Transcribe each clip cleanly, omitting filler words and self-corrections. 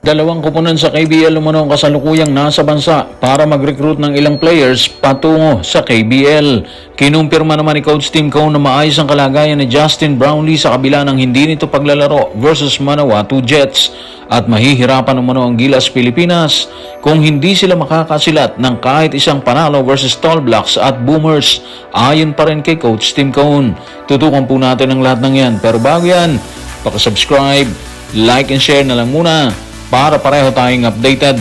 Dalawang koponan sa KBL umano ang kasalukuyang nasa bansa para mag-recruit ng ilang players patungo sa KBL. Kinumpirma naman ni Coach Tim Cone na maayos ang kalagayan ni Justin Brownlee sa kabila ng hindi nito paglalaro versus Manawatu Jets. At mahihirapan umano ang Gilas Pilipinas kung hindi sila makakasilat ng kahit isang panalo versus Tall Blacks at Boomers. Ayon pa rin kay Coach Tim Cone. Tutukan po natin ang lahat ng yan. Pero bago yan, pakisubscribe, like and share na lang muna para pareho tayong updated.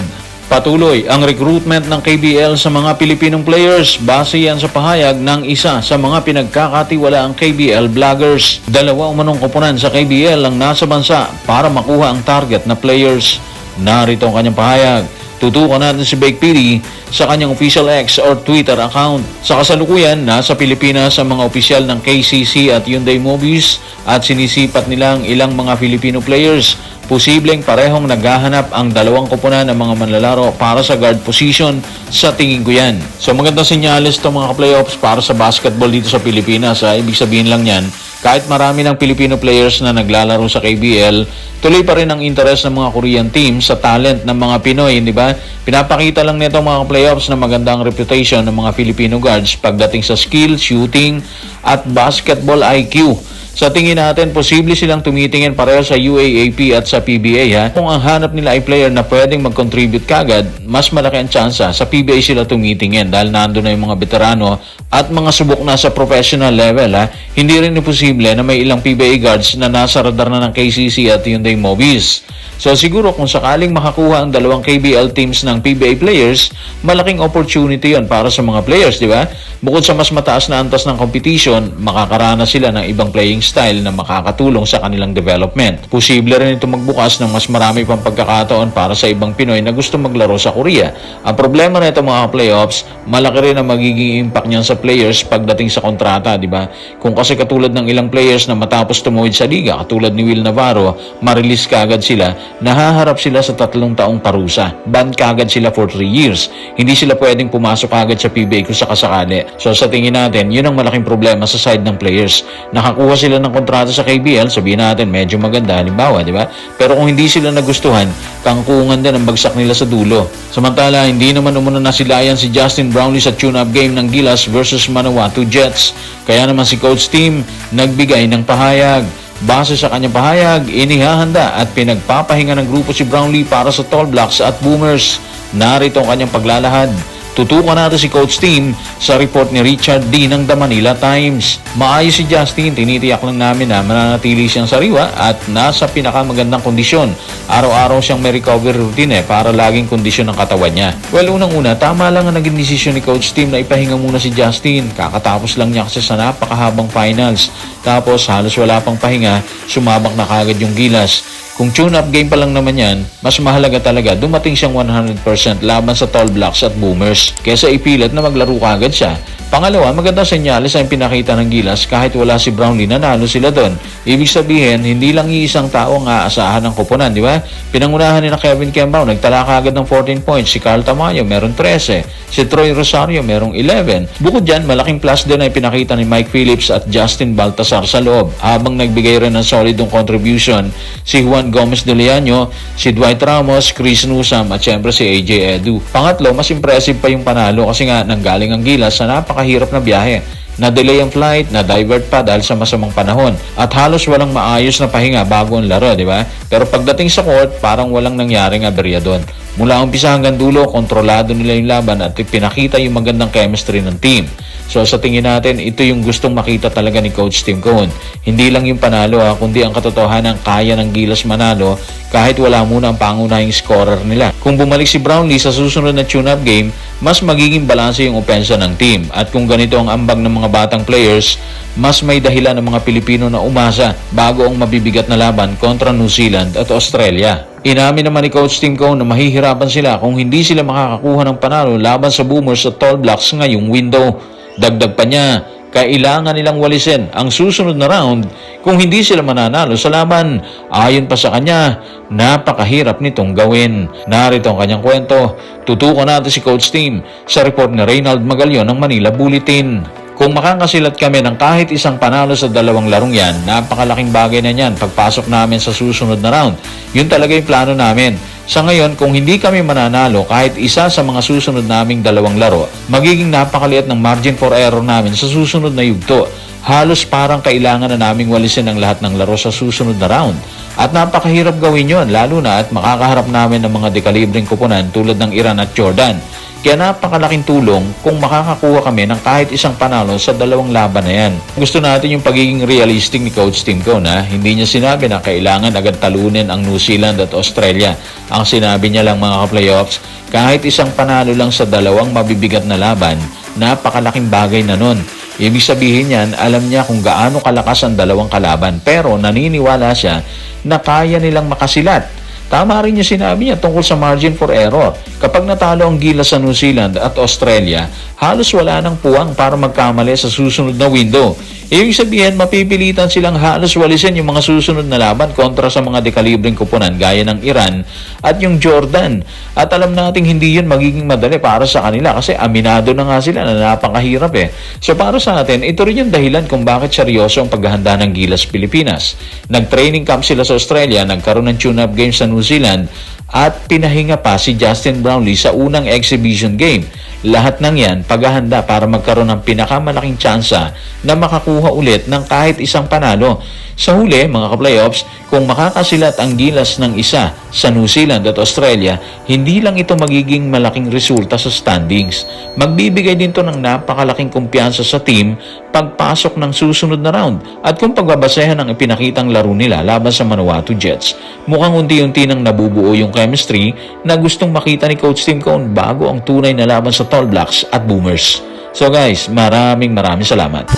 Patuloy ang recruitment ng KBL sa mga Pilipinong players base yan sa pahayag ng isa sa mga pinagkakatiwalaang KBL vloggers. Dalawa umanong koponan sa KBL ang nasa bansa para makuha ang target na players. Narito ang kanyang pahayag. Tutukan natin si Bake Piri sa kanyang official X or Twitter account. Sa kasalukuyan, nasa Pilipinas ang mga opisyal ng KCC at Hyundai Mobis at sinisipat nilang ilang mga Filipino players. Posibleng parehong naghahanap ang dalawang koponan ng mga manlalaro para sa guard position sa tingin ko yan. So magandang senyales itong mga playoffs para sa basketball dito sa Pilipinas. Ibig sabihin lang yan, kahit marami ng Filipino players na naglalaro sa KBL, tuloy pa rin ang interest ng mga Korean teams sa talent ng mga Pinoy, di ba? Pinapakita lang nito mga playoffs na magandang reputation ng mga Filipino guards pagdating sa skill, shooting at basketball IQ. Sa tingin natin, posible silang tumitingin pareho sa UAAP at sa PBA. Kung ang hanap nila ay player na pwedeng mag-contribute kagad, mas malaki ang tsansa sa PBA sila tumitingin dahil nandun na yung mga veterano at mga subok na sa professional level. Hindi rin posible na may ilang PBA guards na nasa radar na ng KCC at Hyundai Mobis. So siguro kung sakaling makakuha ang dalawang KBL teams ng PBA players, malaking opportunity yon para sa mga players, di ba? Bukod sa mas mataas na antas ng competition, makakarana sila ng ibang playing style na makakatulong sa kanilang development. Posible rin ito magbukas ng mas marami pang pagkakataon para sa ibang Pinoy na gusto maglaro sa Korea. Ang problema na ito mga playoffs, malaki rin ang magiging impact niyan sa players pagdating sa kontrata, di ba? Kung kasi katulad ng ilang players na matapos tumuwid sa liga, katulad ni Will Navarro, ma-release kaagad sila, nahaharap sila sa 3 taong parusa. Ban kaagad sila for 3 years. Hindi sila pwedeng pumasok agad sa PBA kung sakasakali. So sa tingin natin, yun ang malaking problema sa side ng players. Nakakuha sila ng kontrata sa KBL, sabihin natin medyo maganda, halimbawa, di ba? Pero kung hindi sila nagustuhan, kangkungan din ang bagsak nila sa dulo. Samantala, hindi naman umuna nasilayan si Justin Brownlee sa tune-up game ng Gilas versus Manawatu Jets. Kaya naman si Coach Tim nagbigay ng pahayag. Base sa kanyang pahayag, inihahanda at pinagpapahinga ng grupo si Brownlee para sa Tall Blacks at Boomers. Narito ang kanyang paglalahad. Tutukan natin si Coach Tim sa report ni Richard D. ng The Manila Times. Maayos si Justin, tinitiyak lang namin na mananatili siyang sariwa at nasa pinakamagandang kondisyon. Araw-araw siyang may recovery routine para laging kondisyon ng katawan niya. Well, unang-una, tama lang ang naging desisyon ni Coach Tim na ipahinga muna si Justin. Kakatapos lang niya kasi sa napakahabang finals. Tapos halos wala pang pahinga, sumabak na kagad yung Gilas. Kung tune-up game pa lang naman yan, mas mahalaga talaga dumating siyang 100% laban sa Tall Blacks at Boomers kesa ipilit na maglaro kagad siya. Pangalawa, magandang senyales ang pinakita ng Gilas kahit wala si Brownlee, nanalo sila doon. Ibig sabihin, hindi lang iisang tao ang aasahan ng koponan, di ba? Pinangunahan ni na Kevin Kembao, nagtala kagad ng 14 points. Si Carl Tamayo, meron 13. Si Troy Rosario, merong 11. Bukod dyan, malaking plus din ay pinakita ni Mike Phillips at Justin Baltasar sa loob. Habang nagbigay rin ng solidong contribution si Juan Gomez de Leaño, si Dwight Ramos, Chris Newsome at syempre si AJ Edu. Pangatlo, mas impressive pa yung panalo kasi nga nanggaling ang Gilas sa napakahirap na biyahe. Na-delay ang flight, na-divert pa dahil sa masamang panahon. At halos walang maayos na pahinga bago ang laro, di ba? Pero pagdating sa court, parang walang nangyaring aberya doon. Mula umpisa hanggang dulo, kontrolado nila yung laban at pinakita yung magandang chemistry ng team. So sa tingin natin, ito yung gustong makita talaga ni Coach Tim Cone. Hindi lang yung panalo kundi ang katotohanan kaya ng Gilas manalo kahit wala muna ang pangunahing scorer nila. Kung bumalik si Brownlee sa susunod na tune-up game, mas magiging balanse yung opensa ng team. At kung ganito ang ambag ng mga batang players, mas may dahilan ng mga Pilipino na umasa bago ang mabibigat na laban kontra New Zealand at Australia. Inamin naman ni Coach Tim Cone na mahihirapan sila kung hindi sila makakakuha ng panalo laban sa Boomers at Tall Blacks ngayong window. Dagdag pa niya, kailangan nilang walisin ang susunod na round kung hindi sila mananalo sa laban. Ayon pa sa kanya, napakahirap nitong gawin. Narito ang kanyang kwento. Tutukan natin si Coach Tim sa report ni Reynald Magalyon ng Manila Bulletin. Kung makakasilat kami ng kahit isang panalo sa dalawang larong yan, napakalaking bagay na yan pagpasok namin sa susunod na round. Yun talaga yung plano namin. Sa ngayon, kung hindi kami mananalo kahit isa sa mga susunod naming dalawang laro, magiging napakaliit ng margin for error namin sa susunod na yugto. Halos parang kailangan na naming walisin ang lahat ng laro sa susunod na round. At napakahirap gawin yon, lalo na at makakaharap namin ng mga dekalibreng koponan tulad ng Iran at Jordan. Kaya napakalaking tulong kung makakakuha kami ng kahit isang panalo sa dalawang laban na yan. Gusto natin yung pagiging realistic ni Coach Tim Cone na hindi niya sinabi na kailangan agad talunin ang New Zealand at Australia. Ang sinabi niya lang mga ka-playoffs, kahit isang panalo lang sa dalawang mabibigat na laban, napakalaking bagay na nun. Ibig sabihin yan, alam niya kung gaano kalakas ang dalawang kalaban pero naniniwala siya na kaya nilang makasilat. Tama rin yung sinabi niya tungkol sa margin for error. Kapag natalo ang Gilas sa New Zealand at Australia, halos wala nang puwang para magkamali sa susunod na window. Ibig sabihin, mapipilitan silang halos walisin yung mga susunod na laban kontra sa mga dekalibreng koponan gaya ng Iran at yung Jordan. At alam nating hindi yun magiging madali para sa kanila kasi aminado na nga sila na napakahirap eh. So para sa atin, ito rin yung dahilan kung bakit seryoso ang paghahanda ng Gilas Pilipinas. Nag-training camp sila sa Australia, nagkaroon ng tune-up game sa New Zealand at pinahinga pa si Justin Brownlee sa unang exhibition game. Lahat ng yan paghahanda para magkaroon ng pinakamalaking tsansa na makakuha ulit ng kahit isang panalo. Sa huli, mga ka-playoffs, kung makakasilat ang Gilas ng isa sa New Zealand at Australia, hindi lang ito magiging malaking resulta sa standings. Magbibigay din to ng napakalaking kumpiyansa sa team pagpasok ng susunod na round. At kung pagbabasehan ang ipinakitang laro nila laban sa Manawatu Jets, mukhang unti-unti nang nabubuo yung chemistry na gustong makita ni Coach Tim Cone bago ang tunay na laban sa Tall Blacks at Boomers. So guys, maraming salamat.